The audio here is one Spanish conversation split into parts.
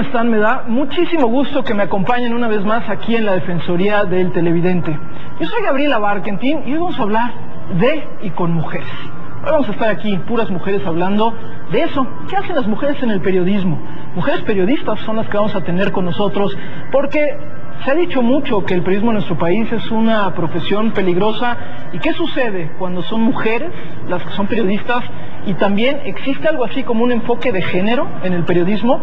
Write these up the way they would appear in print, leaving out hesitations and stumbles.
están? Me da muchísimo gusto que me acompañen una vez más aquí en la Defensoría del Televidente. Yo soy Gabriela Barkentin y hoy vamos a hablar de y con mujeres. Hoy vamos a estar aquí, puras mujeres, hablando de eso. ¿Qué hacen las mujeres en el periodismo? Mujeres periodistas son las que vamos a tener con nosotros, porque se ha dicho mucho que el periodismo en nuestro país es una profesión peligrosa. ¿Y qué sucede cuando son mujeres las que son periodistas? Y también existe algo así como un enfoque de género en el periodismo.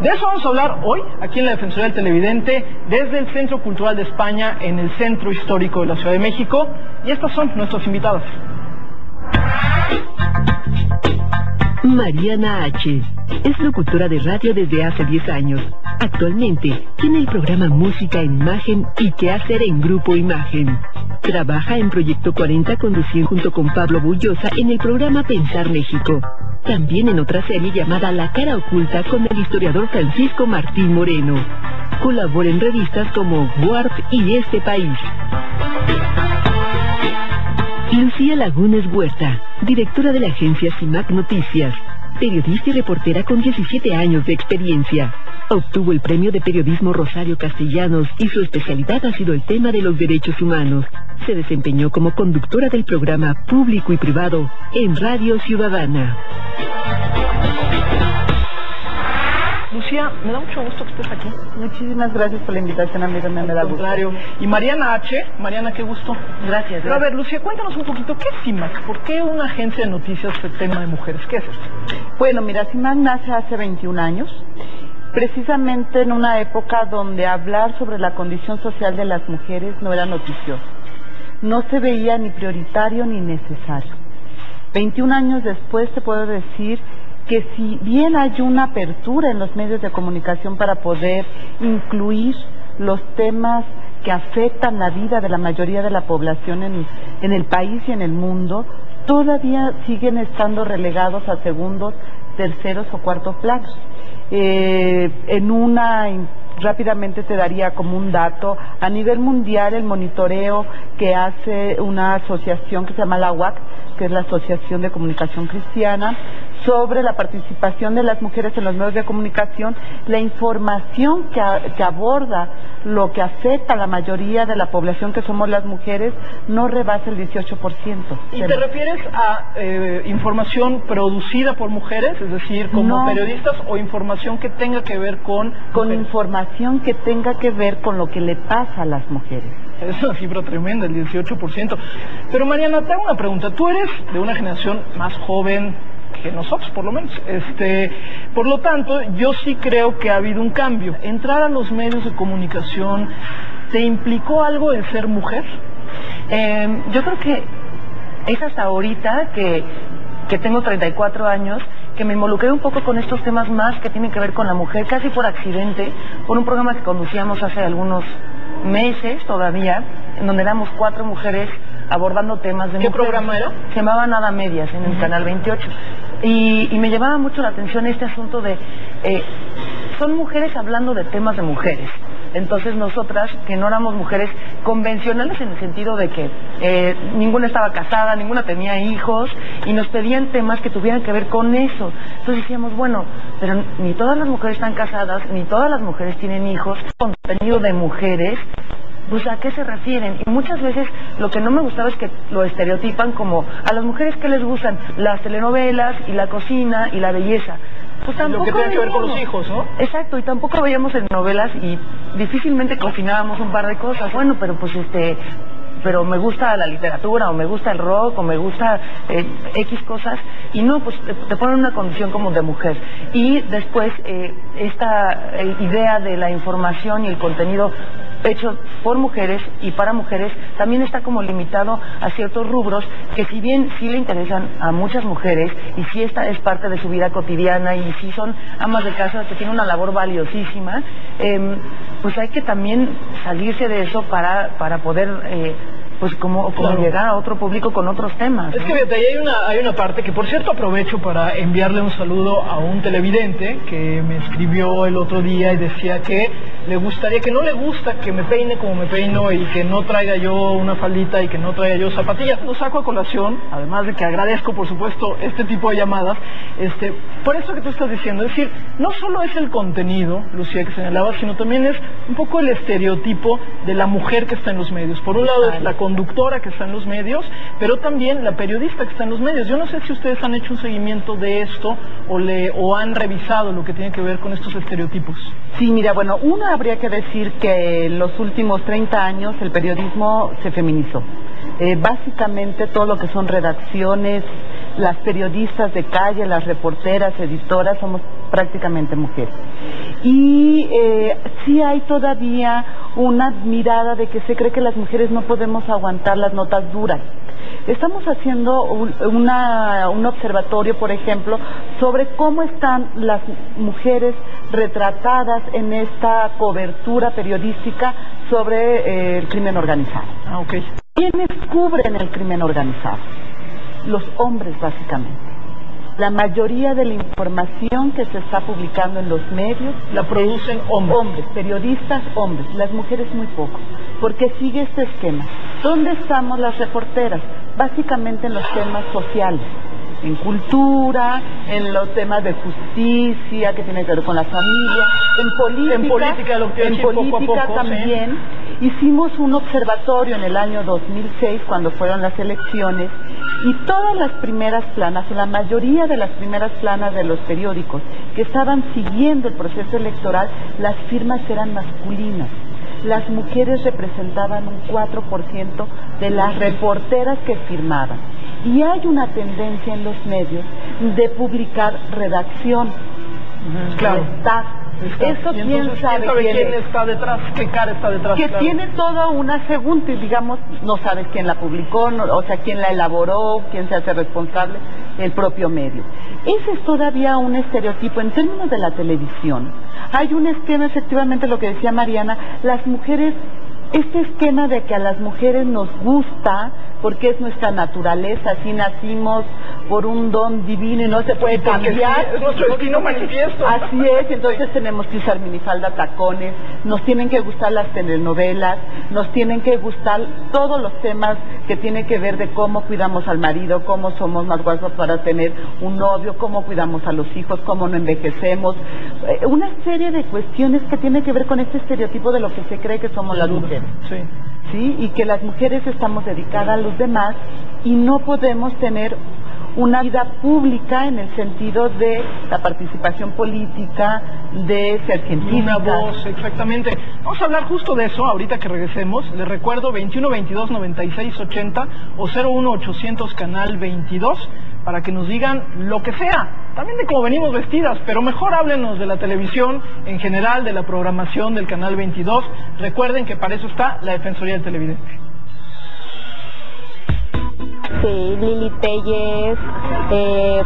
De eso vamos a hablar hoy, aquí en la Defensoría del Televidente, desde el Centro Cultural de España, en el Centro Histórico de la Ciudad de México. Y estas son nuestras invitadas. Mariana H. es locutora de radio desde hace 10 años. Actualmente tiene el programa Música en Imagen y Qué hacer en Grupo Imagen. Trabaja en Proyecto 40 conduciendo junto con Pablo Bullosa en el programa Pensar México. También en otra serie llamada La Cara Oculta con el historiador Francisco Martín Moreno. Colabora en revistas como Warp y Este País. Lucía Lagunes Huerta, directora de la agencia CIMAC Noticias, periodista y reportera con 17 años de experiencia. Obtuvo el premio de periodismo Rosario Castellanos y su especialidad ha sido el tema de los derechos humanos. Se desempeñó como conductora del programa Público y Privado en Radio Ciudadana. Lucía, me da mucho gusto que estés aquí. Muchísimas gracias por la invitación, amiga, me da gusto. Contrario. Y Mariana H. Mariana, qué gusto. Gracias. Pero a ver, Lucía, cuéntanos un poquito, ¿qué es CIMAC? ¿Por qué una agencia de noticias de tema de mujeres? ¿Qué es esto? Bueno, mira, CIMAC nace hace 21 años, precisamente en una época donde hablar sobre la condición social de las mujeres no era noticioso. No se veía ni prioritario ni necesario. 21 años después te puedo decir que si bien hay una apertura en los medios de comunicación para poder incluir los temas que afectan la vida de la mayoría de la población en el país y en el mundo, todavía siguen estando relegados a segundos, terceros o cuartos planos. Rápidamente te daría como un dato, a nivel mundial el monitoreo que hace una asociación que se llama la UAC, que es la Asociación de Comunicación Cristiana, sobre la participación de las mujeres en los medios de comunicación, la información que aborda lo que afecta a la mayoría de la población que somos las mujeres no rebasa el 18%. ¿Y te refieres a información producida por mujeres, es decir, como periodistas, o información que tenga que ver con información que tenga que ver con lo que le pasa a las mujeres? Es una cifra tremenda, el 18%. Pero Mariana, te hago una pregunta. Tú eres de una generación más joven que nosotros, por lo menos. Por lo tanto, yo sí creo que ha habido un cambio. Entrar a los medios de comunicación, ¿te implicó algo el ser mujer? Yo creo que es hasta ahorita que tengo 34 años, que me involucré un poco con estos temas más que tienen que ver con la mujer, casi por accidente, por un programa que conducíamos hace algunos meses todavía, en donde éramos 4 mujeres abordando temas de mujeres. ¿Qué programa era? Se llamaba Nada Medias, en el Canal 28. Y me llamaba mucho la atención este asunto de... son mujeres hablando de temas de mujeres. Entonces nosotras, que no éramos mujeres convencionales en el sentido de que ninguna estaba casada, ninguna tenía hijos, y nos pedían temas que tuvieran que ver con eso. Entonces decíamos, bueno, pero ni todas las mujeres están casadas, ni todas las mujeres tienen hijos. Contenido de mujeres, pues ¿a qué se refieren? Y muchas veces lo que no me gustaba es que lo estereotipan como a las mujeres que les gustan las telenovelas y la cocina y la belleza. Pues tampoco lo que tiene que ver con los hijos, ¿no? Exacto, y tampoco veíamos en novelas y difícilmente cocinábamos un par de cosas. Bueno, pero pues pero me gusta la literatura, o me gusta el rock, o me gusta X cosas, y no, pues te ponen una condición como de mujer. Y después esta idea de la información y el contenido hecho por mujeres y para mujeres también está como limitado a ciertos rubros que, si bien sí le interesan a muchas mujeres y sí esta es parte de su vida cotidiana y sí son amas de casa que tienen una labor valiosísima, pues hay que también salirse de eso para poder pues como Claro. llegar a otro público con otros temas. Es ¿no? que fíjate, ahí hay una parte que, por cierto, aprovecho para enviarle un saludo a un televidente que me escribió el otro día y decía que le gustaría, que no le gusta que me peine como me peino y que no traiga yo una faldita y que no traiga yo zapatillas. Lo saco a colación, además de que agradezco, por supuesto, este tipo de llamadas, por eso que tú estás diciendo. Es decir, no solo es el contenido, Lucía, que señalaba, sino también es un poco el estereotipo de la mujer que está en los medios. Por un lado es la conductora que está en los medios, pero también la periodista que está en los medios. Yo no sé si ustedes han hecho un seguimiento de esto o han revisado lo que tiene que ver con estos estereotipos. Sí, mira, bueno, uno habría que decir que en los últimos 30 años el periodismo se feminizó. Básicamente todo lo que son redacciones, las periodistas de calle, las reporteras, editoras, somos prácticamente mujeres. Y sí hay todavía una mirada de que se cree que las mujeres no podemos aguantar las notas duras. Estamos haciendo un observatorio, por ejemplo, sobre cómo están las mujeres retratadas en esta cobertura periodística sobre el crimen organizado. Ah, ok. ¿Quiénes cubren el crimen organizado? Los hombres, básicamente. La mayoría de la información que se está publicando en los medios La producen hombres. Hombres, periodistas, hombres, las mujeres muy poco, porque sigue este esquema. ¿Dónde estamos las reporteras? Básicamente en los temas sociales, en cultura, en los temas de justicia, que tiene que ver con la familia, en política, lo que decir, poco a poco, también. ¿sí? Hicimos un observatorio en el año 2006, cuando fueron las elecciones, y todas las primeras planas, o la mayoría de las primeras planas de los periódicos que estaban siguiendo el proceso electoral, las firmas eran masculinas. Las mujeres representaban un 4% de las reporteras que firmaban. Y hay una tendencia en los medios de publicar redacción, Claro. staff. Eso Y quién entonces, sabe quién está detrás, qué cara está detrás. que claro. tiene toda una segunda, digamos, no sabes quién la publicó, o sea, quién la elaboró, quién se hace responsable, el propio medio. Ese es todavía un estereotipo en términos de la televisión. Hay un esquema, efectivamente, lo que decía Mariana, las mujeres, este esquema de que a las mujeres nos gusta, porque es nuestra naturaleza, así nacimos por un don divino y no se puede cambiar. Sí, es nuestro destino manifiesto. Así es, entonces tenemos que usar minifalda, tacones, nos tienen que gustar las telenovelas, nos tienen que gustar todos los temas que tienen que ver de cómo cuidamos al marido, cómo somos más guapos para tener un novio, cómo cuidamos a los hijos, cómo no envejecemos, una serie de cuestiones que tienen que ver con este estereotipo de lo que se cree que somos las mujeres. Sí. ¿Sí? Y que las mujeres estamos dedicadas a los demás y no podemos tener una vida pública en el sentido de la participación política, de ser científica. Una voz, exactamente. Vamos a hablar justo de eso ahorita que regresemos. Les recuerdo 21 22 96 80 o 01 800 canal 22 para que nos digan lo que sea, también de cómo venimos vestidas, pero mejor háblenos de la televisión en general, de la programación del canal 22. Recuerden que para eso está la Defensoría del Televidente. Sí, Lili Telles,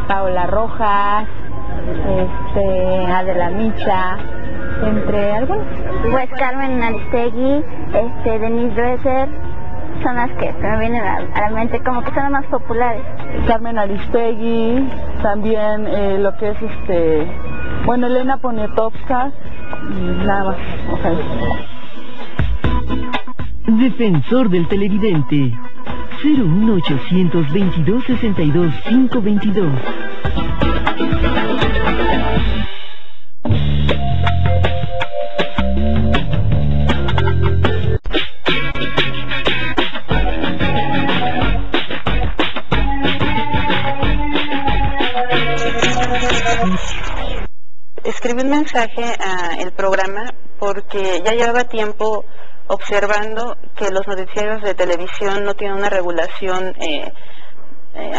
Paola Rojas, Adela Micha, entre algunos. Pues Carmen Aristegui, Denise Dresser, son las que se me vienen a la mente como que son las más populares. Carmen Aristegui, también lo que es Elena Poniatowska, y nada más. Okay. Defensor del Televidente. 01800 22 62 522. Escribí un mensaje a el programa porque ya llevaba tiempo observando que los noticiarios de televisión no tienen una regulación,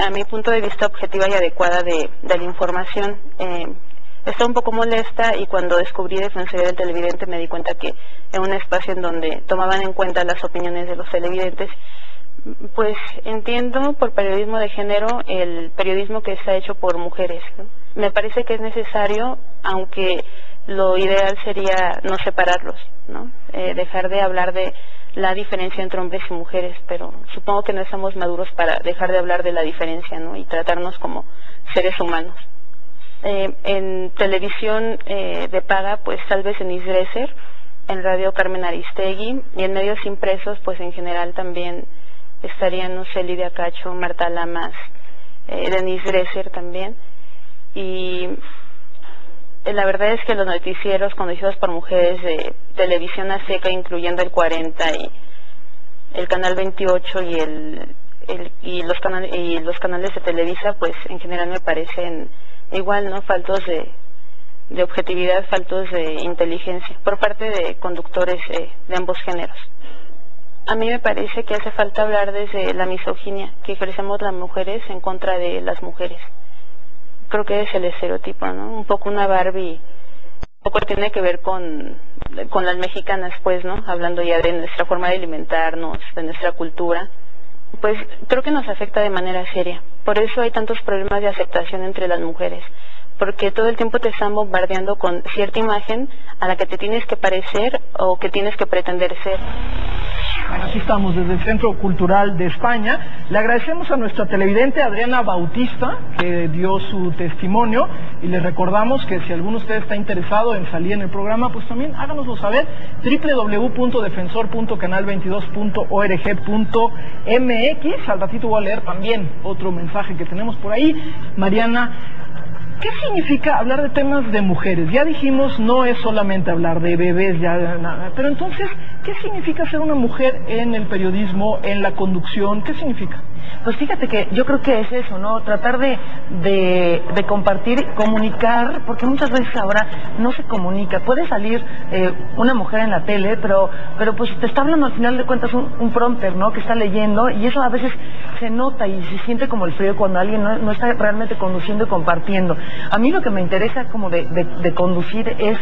a mi punto de vista, objetiva y adecuada de la información. Estaba un poco molesta y cuando descubrí Defensoría del Televidente me di cuenta que en un espacio en donde tomaban en cuenta las opiniones de los televidentes, pues entiendo por periodismo de género el periodismo que está hecho por mujeres, ¿no? Me parece que es necesario, aunque lo ideal sería no separarlos, ¿no? Dejar de hablar de la diferencia entre hombres y mujeres, pero supongo que no estamos maduros para dejar de hablar de la diferencia, ¿no? Y tratarnos como seres humanos. En televisión de paga, pues tal vez Denise Dresser, en radio Carmen Aristegui, y en medios impresos, pues en general también estarían, no sé, Lidia Cacho, Marta Lamas, Denise Dresser también. Y la verdad es que los noticieros conducidos por mujeres de televisión azteca, incluyendo el 40 y el canal 28 y los canales de Televisa, pues en general me parecen igual, ¿no? Faltos de objetividad, faltos de inteligencia por parte de conductores de ambos géneros. A mí me parece que hace falta hablar desde la misoginia que ejercemos las mujeres en contra de las mujeres. Creo que es el estereotipo, ¿no? Un poco una Barbie, un poco tiene que ver con las mexicanas, pues, ¿no? Hablando ya de nuestra forma de alimentarnos, de nuestra cultura, pues creo que nos afecta de manera seria. Por eso hay tantos problemas de aceptación entre las mujeres, porque todo el tiempo te están bombardeando con cierta imagen a la que te tienes que parecer o que tienes que pretender ser. Bueno, aquí estamos desde el Centro Cultural de España. Le agradecemos a nuestra televidente Adriana Bautista, que dio su testimonio, y les recordamos que si alguno de ustedes está interesado en salir en el programa, pues también háganoslo saber. www.defensor.canal22.org.mx. Al ratito voy a leer también otro mensaje que tenemos por ahí. Mariana, ¿qué significa hablar de temas de mujeres? Ya dijimos, no es solamente hablar de bebés, ya nada. Pero entonces, ¿qué significa ser una mujer en el periodismo, en la conducción? ¿Qué significa? Pues fíjate que yo creo que es eso, ¿no? Tratar de compartir, comunicar, porque muchas veces ahora no se comunica. Puede salir una mujer en la tele, pero pues te está hablando al final de cuentas un prompter, ¿no? Que está leyendo, y eso a veces se nota y se siente como el frío cuando alguien no está realmente conduciendo y compartiendo. A mí lo que me interesa como de conducir es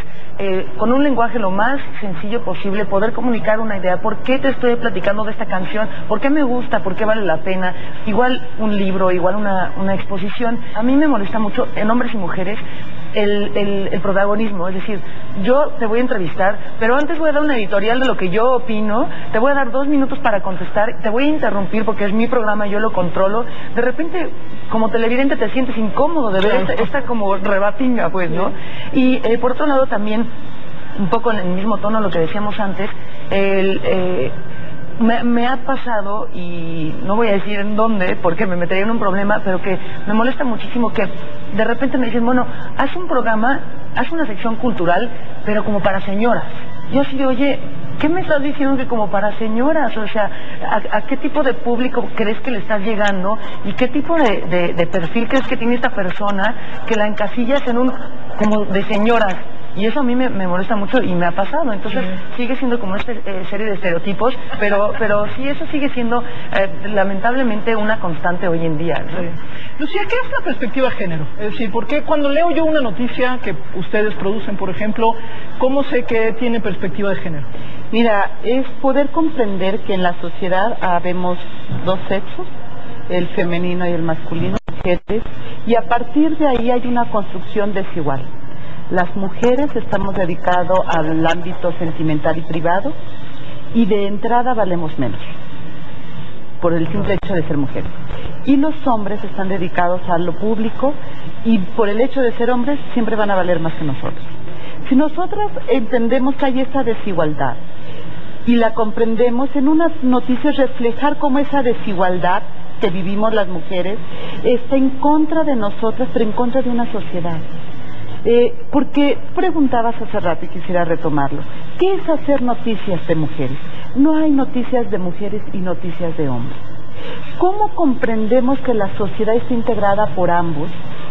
con un lenguaje lo más sencillo posible poder comunicar una idea. ¿Por qué te estoy platicando de esta canción? ¿Por qué me gusta? ¿Por qué vale la pena? Igual un libro, igual una exposición. A mí me molesta mucho en hombres y mujeres el protagonismo, es decir, yo te voy a entrevistar, pero antes voy a dar una editorial de lo que yo opino, te voy a dar 2 minutos para contestar, te voy a interrumpir porque es mi programa, yo lo controlo. De repente, como televidente te sientes incómodo de ver esta como rebatinga, pues, ¿no? Y por otro lado también, un poco en el mismo tono lo que decíamos antes, me ha pasado, y no voy a decir en dónde porque me metería en un problema, pero que me molesta muchísimo que de repente me dicen, bueno, haz un programa, haz una sección cultural, pero como para señoras. Yo así de, oye, ¿qué me estás diciendo que como para señoras? O sea, ¿a qué tipo de público crees que le estás llegando? ¿Y qué tipo de perfil crees que tiene esta persona que la encasillas en como de señoras? Y eso a mí me molesta mucho y me ha pasado. Entonces sigue siendo como esta serie de estereotipos, pero sí, eso sigue siendo lamentablemente una constante hoy en día, ¿no? Lucía, ¿qué es la perspectiva de género? Es decir, porque cuando leo yo una noticia que ustedes producen, por ejemplo, ¿cómo sé que tiene perspectiva de género? Mira, es poder comprender que en la sociedad habemos 2 sexos, el femenino y el masculino, mujeres, y a partir de ahí hay una construcción desigual. Las mujeres estamos dedicados al ámbito sentimental y privado, y de entrada valemos menos por el simple hecho de ser mujeres. Y los hombres están dedicados a lo público, y por el hecho de ser hombres siempre van a valer más que nosotros. Si nosotros entendemos que hay esa desigualdad y la comprendemos, en unas noticias reflejar cómo esa desigualdad que vivimos las mujeres está en contra de nosotras, pero en contra de una sociedad. Porque preguntabas hace rato y quisiera retomarlo, ¿qué es hacer noticias de mujeres? No hay noticias de mujeres y noticias de hombres. ¿Cómo comprendemos que la sociedad está integrada por ambos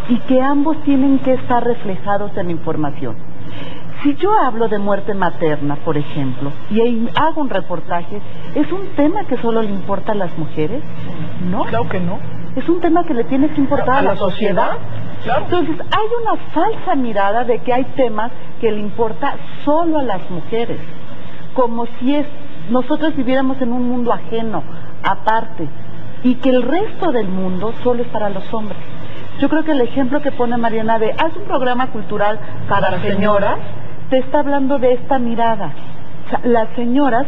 y que ambos tienen que estar reflejados en la información? Si yo hablo de muerte materna, por ejemplo, y hago un reportaje, ¿es un tema que solo le importa a las mujeres? No. Claro que no. Es un tema que le tiene que importar a la sociedad. Claro. Entonces, hay una falsa mirada de que hay temas que le importa solo a las mujeres, como si nosotros viviéramos en un mundo ajeno, aparte, y que el resto del mundo solo es para los hombres. Yo creo que el ejemplo que pone Mariana de haz un programa cultural para señoras, te está hablando de esta mirada. O sea, las señoras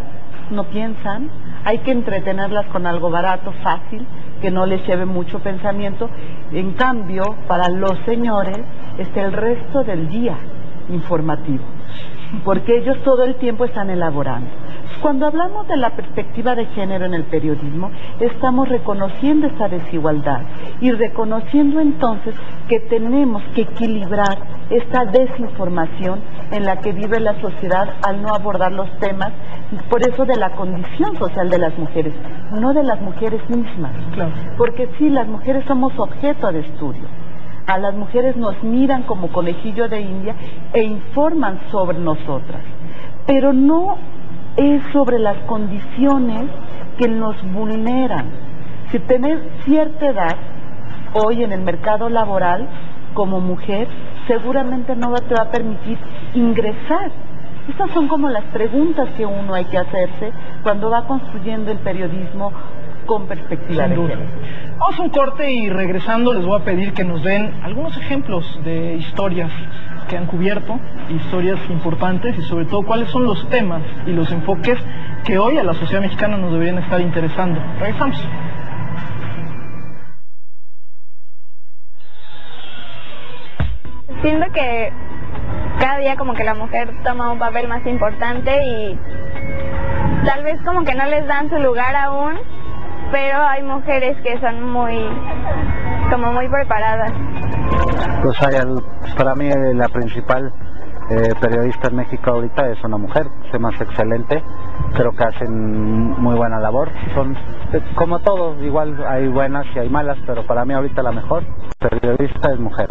no piensan, hay que entretenerlas con algo barato, fácil, que no les lleve mucho pensamiento. En cambio, para los señores, está el resto del día informativo, porque ellos todo el tiempo están elaborando. Cuando hablamos de la perspectiva de género en el periodismo, estamos reconociendo esta desigualdad y reconociendo entonces que tenemos que equilibrar esta desinformación en la que vive la sociedad al no abordar los temas, por eso de la condición social de las mujeres, no de las mujeres mismas. Claro. Porque sí, las mujeres somos objeto de estudio. A las mujeres nos miran como conejillo de India e informan sobre nosotras, pero no es sobre las condiciones que nos vulneran. Si tenés cierta edad, hoy en el mercado laboral, como mujer, seguramente no te va a permitir ingresar. Estas son como las preguntas que uno hay que hacerse cuando va construyendo el periodismo con perspectiva de género. Vamos a un corte y regresando les voy a pedir que nos den algunos ejemplos de historias que han cubierto, historias importantes y sobre todo cuáles son los temas y los enfoques que hoy a la sociedad mexicana nos deberían estar interesando. Regresamos. Siento que cada día como que la mujer toma un papel más importante y tal vez como que no les dan su lugar aún, pero hay mujeres que son muy preparadas. Pues para mí la principal periodista en México ahorita es una mujer, se me hace excelente, creo que hacen muy buena labor, son como todos, igual hay buenas y hay malas, pero para mí ahorita la mejor periodista es mujer.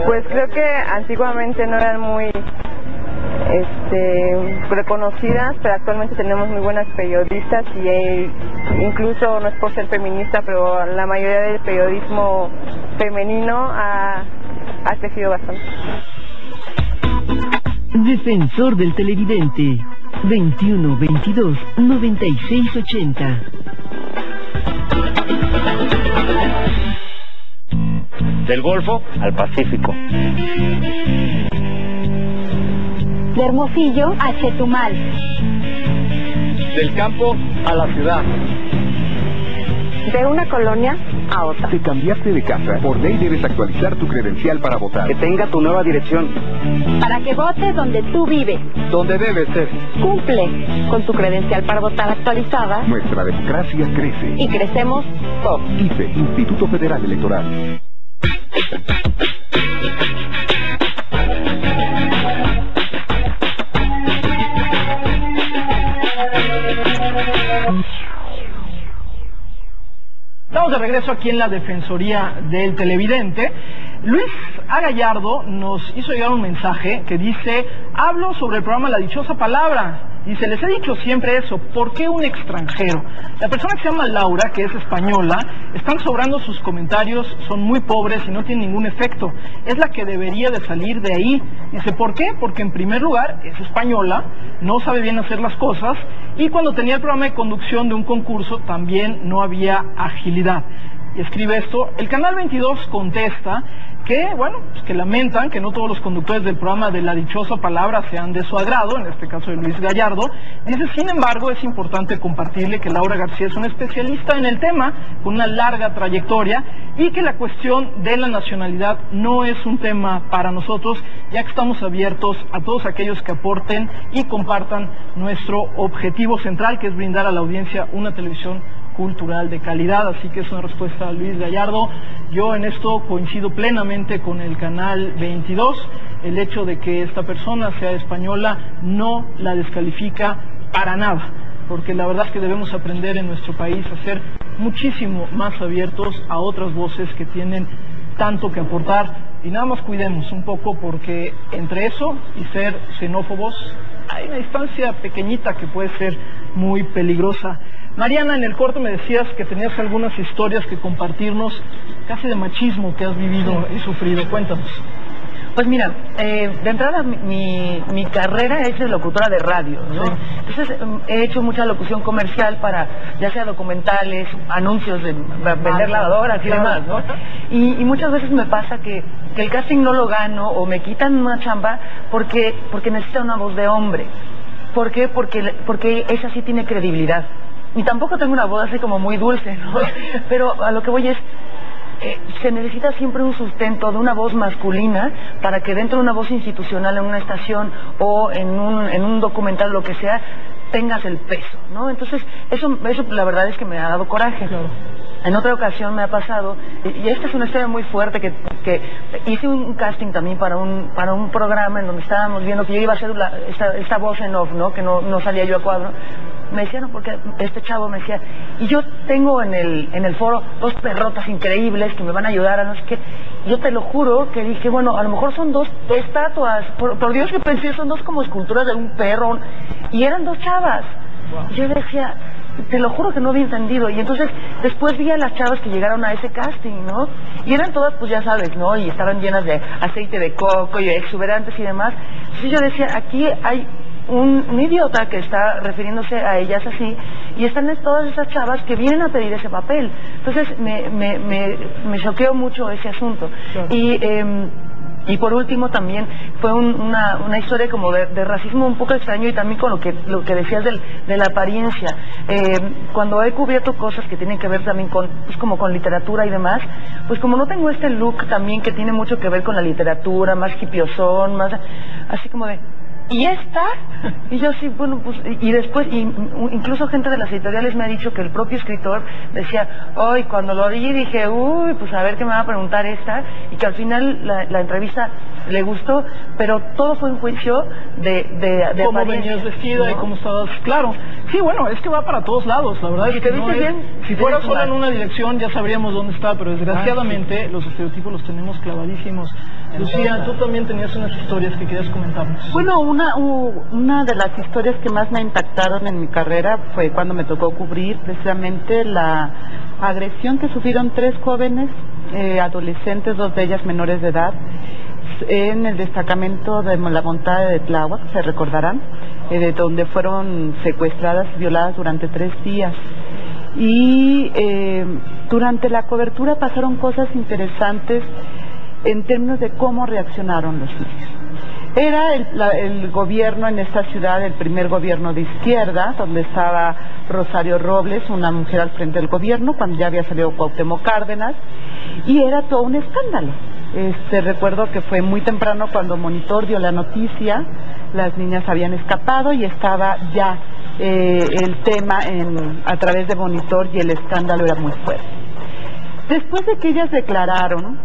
Pues creo que antiguamente no eran muy reconocidas, pero actualmente tenemos muy buenas periodistas y incluso no es por ser feminista, pero la mayoría del periodismo femenino ha crecido bastante. Defensor del televidente 21 22 96 80. Del Golfo al Pacífico. De Hermosillo a Chetumal. Del campo a la ciudad. De una colonia a otra. Te cambiaste de casa. Por ley debes actualizar tu credencial para votar. Que tenga tu nueva dirección. Para que votes donde tú vives. Donde debes ser. Cumple con tu credencial para votar actualizada. Nuestra democracia crece. Y crecemos todos. IFE, Instituto Federal Electoral. Estamos de regreso aquí en la Defensoría del Televidente. Luis A. Gallardo nos hizo llegar un mensaje que dice: hablo sobre el programa La Dichosa Palabra. Dice, les he dicho siempre eso, ¿por qué un extranjero? La persona que se llama Laura, que es española, están sobrando sus comentarios, son muy pobres y no tienen ningún efecto. Es la que debería de salir de ahí. Dice, ¿por qué? Porque en primer lugar es española, no sabe bien hacer las cosas, y cuando tenía el programa de conducción de un concurso también no había agilidad. Y escribe esto, el Canal 22 contesta que, bueno, pues que lamentan que no todos los conductores del programa de La Dichosa Palabra sean de su agrado, en este caso de Luis Gallardo. Dice, sin embargo, es importante compartirle que Laura García es una especialista en el tema, con una larga trayectoria, y que la cuestión de la nacionalidad no es un tema para nosotros, ya que estamos abiertos a todos aquellos que aporten y compartan nuestro objetivo central, que es brindar a la audiencia una televisión cultural de calidad. Así que es una respuesta a Luis Gallardo. Yo en esto coincido plenamente con el Canal 22. El hecho de que esta persona sea española no la descalifica para nada, porque la verdad es que debemos aprender en nuestro país a ser muchísimo más abiertos a otras voces que tienen tanto que aportar, y nada más cuidemos un poco, porque entre eso y ser xenófobos hay una distancia pequeñita que puede ser muy peligrosa. Mariana, en el corte me decías que tenías algunas historias que compartirnos, casi de machismo que has vivido y sufrido. Cuéntanos. Pues mira, de entrada mi carrera es de locutora de radio, ¿no? Sí. Entonces he hecho mucha locución comercial para, ya sea documentales, anuncios de vender lavadoras y demás, ¿no? Y muchas veces me pasa que el casting no lo gano o me quitan una chamba porque necesita una voz de hombre. ¿Por qué? Porque esa sí tiene credibilidad. Y tampoco tengo una voz así como muy dulce, ¿no? Pero a lo que voy es, se necesita siempre un sustento de una voz masculina para que dentro de una voz institucional en una estación o en un documental, lo que sea, tengas el peso, ¿no? Entonces, eso la verdad es que me ha dado coraje. Claro. En otra ocasión me ha pasado, y esta es una historia muy fuerte, que hice un casting también para un programa en donde estábamos viendo que yo iba a hacer esta voz en off, ¿no? Que no salía yo a cuadro. Me decía, no, porque este chavo me decía, y yo tengo en el foro 2 perrotas increíbles que me van a ayudar a no sé qué. Yo te lo juro que dije, bueno, a lo mejor son 2 estatuas, por Dios que pensé, son 2 como esculturas de un perro, y eran 2 chavas. Wow. Y yo decía, te lo juro que no había entendido. Y entonces después vi a las chavas que llegaron a ese casting, ¿no? Y eran todas, pues ya sabes, ¿no? Y estaban llenas de aceite de coco y exuberantes y demás. Entonces yo decía, aquí hay un idiota que está refiriéndose a ellas así, y están todas esas chavas que vienen a pedir ese papel. Entonces me choqueó mucho ese asunto. Claro. Y por último también fue una historia como de racismo un poco extraño, y también con lo que decías de la apariencia. Cuando he cubierto cosas que tienen que ver también con, pues como con literatura y demás, pues como no tengo este look también que tiene mucho que ver con la literatura, más hipiosón, más así como de, ¿y esta? Y yo sí, bueno, pues, y después, incluso gente de las editoriales me ha dicho que el propio escritor decía, hoy cuando lo vi dije, uy, pues a ver qué me va a preguntar esta, y que al final la entrevista le gustó, pero todo fue un juicio de cómo venías vestida, ¿no? Y cómo estabas, claro. Sí, bueno, es que va para todos lados, la verdad es que no es, si fuera solo en una dirección ya sabríamos dónde está, pero desgraciadamente los estereotipos los tenemos clavadísimos. Lucía, tú también tenías unas historias que querías comentarnos. Bueno, una de las historias que más me impactaron en mi carrera fue cuando me tocó cubrir precisamente la agresión que sufrieron 3 jóvenes adolescentes, 2 de ellas menores de edad, en el destacamento de la montada de Tláhuac, se recordarán, de donde fueron secuestradas y violadas durante 3 días. Y durante la cobertura pasaron cosas interesantes en términos de cómo reaccionaron los niños. Era el gobierno en esta ciudad, el primer gobierno de izquierda, donde estaba Rosario Robles, una mujer al frente del gobierno, cuando ya había salido Cuauhtémoc Cárdenas, y era todo un escándalo. Recuerdo que fue muy temprano cuando Monitor dio la noticia, las niñas habían escapado y estaba ya el tema a través de Monitor, y el escándalo era muy fuerte. Después de que ellas declararon,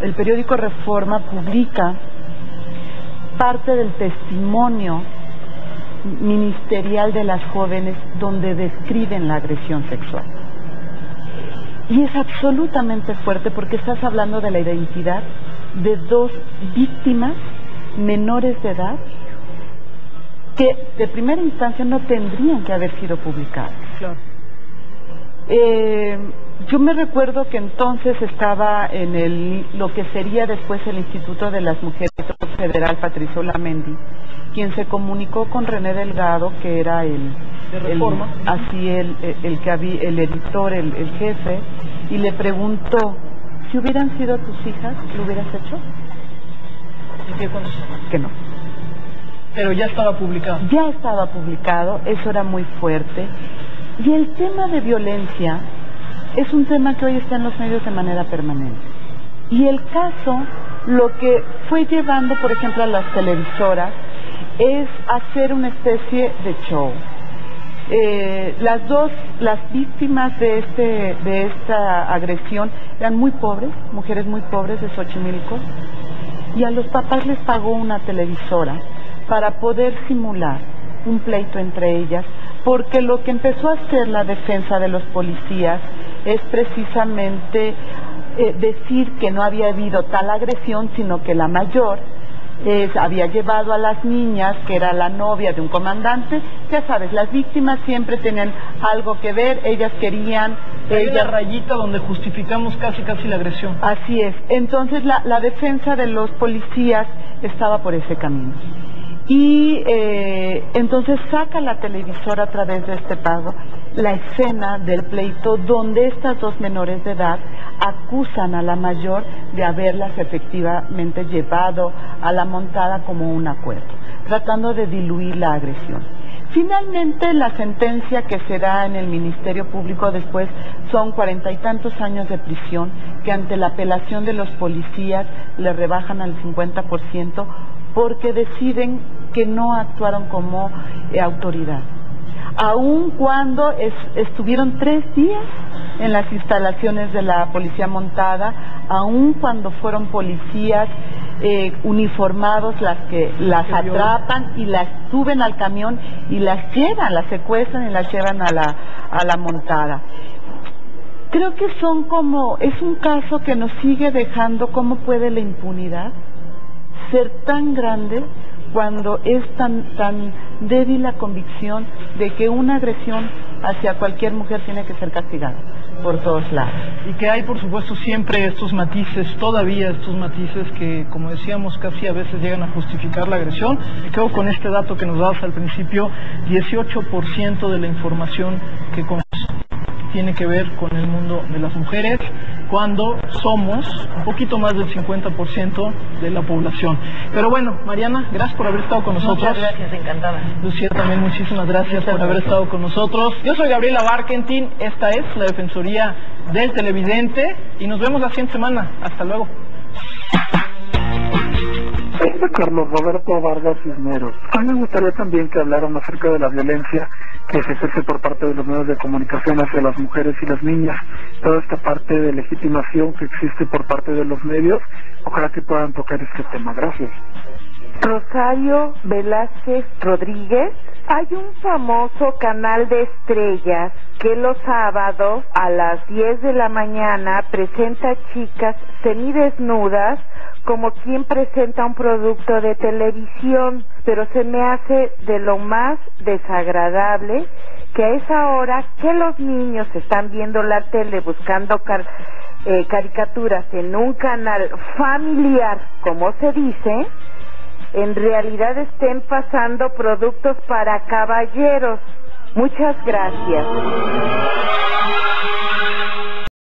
el periódico Reforma publica parte del testimonio ministerial de las jóvenes donde describen la agresión sexual. Y es absolutamente fuerte porque estás hablando de la identidad de 2 víctimas menores de edad que de primera instancia no tendrían que haber sido publicadas. Claro. Yo me recuerdo que entonces estaba en lo que sería después el Instituto de las Mujeres Federal, Patricio Lamendi, quien se comunicó con René Delgado, que era el editor, el jefe, y le preguntó, si hubieran sido tus hijas, ¿lo hubieras hecho? ¿Y qué contestó? Que no. Pero ya estaba publicado. Ya estaba publicado, eso era muy fuerte. Y el tema de violencia es un tema que hoy está en los medios de manera permanente. Y el caso, lo que fue llevando, por ejemplo, a las televisoras, es hacer una especie de show. Las víctimas de esta agresión eran muy pobres, mujeres muy pobres de Xochimilco, y a los papás les pagó una televisora para poder simular un pleito entre ellas, porque lo que empezó a hacer la defensa de los policías es precisamente decir que no había habido tal agresión, sino que la mayor había llevado a las niñas, que era la novia de un comandante. Ya sabes, las víctimas siempre tenían algo que ver, ellas querían... Hay una rayita donde justificamos casi la agresión. Así es, entonces la defensa de los policías estaba por ese camino. Y entonces saca la televisora a través de este pago la escena del pleito donde estas 2 menores de edad acusan a la mayor de haberlas efectivamente llevado a la montada como un acuerdo, tratando de diluir la agresión. Finalmente, la sentencia que se da en el Ministerio Público después son 40 y tantos años de prisión, que ante la apelación de los policías le rebajan al 50% porque deciden que no actuaron como autoridad. Aun cuando estuvieron 3 días en las instalaciones de la policía montada, aun cuando fueron policías uniformados las que las atrapan y las suben al camión y las llevan, las secuestran y las llevan a la montada. Creo que es un caso que nos sigue dejando cómo puede la impunidad ser tan grande cuando es tan débil la convicción de que una agresión hacia cualquier mujer tiene que ser castigada por todos lados. Y que hay, por supuesto, siempre estos matices, todavía estos matices que, como decíamos, casi a veces llegan a justificar la agresión. Me quedo con este dato que nos dabas al principio: 18% de la información que tiene que ver con el mundo de las mujeres, cuando somos un poquito más del 50% de la población. Pero bueno, Mariana, gracias por haber estado con nosotros. Muchas gracias, encantada. Lucía, también muchísimas gracias por haber estado con nosotros. Yo soy Gabriela Barkentin, esta es la Defensoría del Televidente y nos vemos la siguiente semana. Hasta luego. Carlos Roberto Vargas Cisneros. A mí me gustaría también que hablaran acerca de la violencia que se ejerce por parte de los medios de comunicación hacia las mujeres y las niñas, toda esta parte de legitimación que existe por parte de los medios. Ojalá que puedan tocar este tema. Gracias. Rosario Velázquez Rodríguez. Hay un famoso canal de estrellas que los sábados a las 10 de la mañana presenta chicas semidesnudas como quien presenta un producto de televisión, pero se me hace de lo más desagradable que a esa hora que los niños están viendo la tele buscando caricaturas en un canal familiar, como se dice, en realidad estén pasando productos para caballeros. Muchas gracias.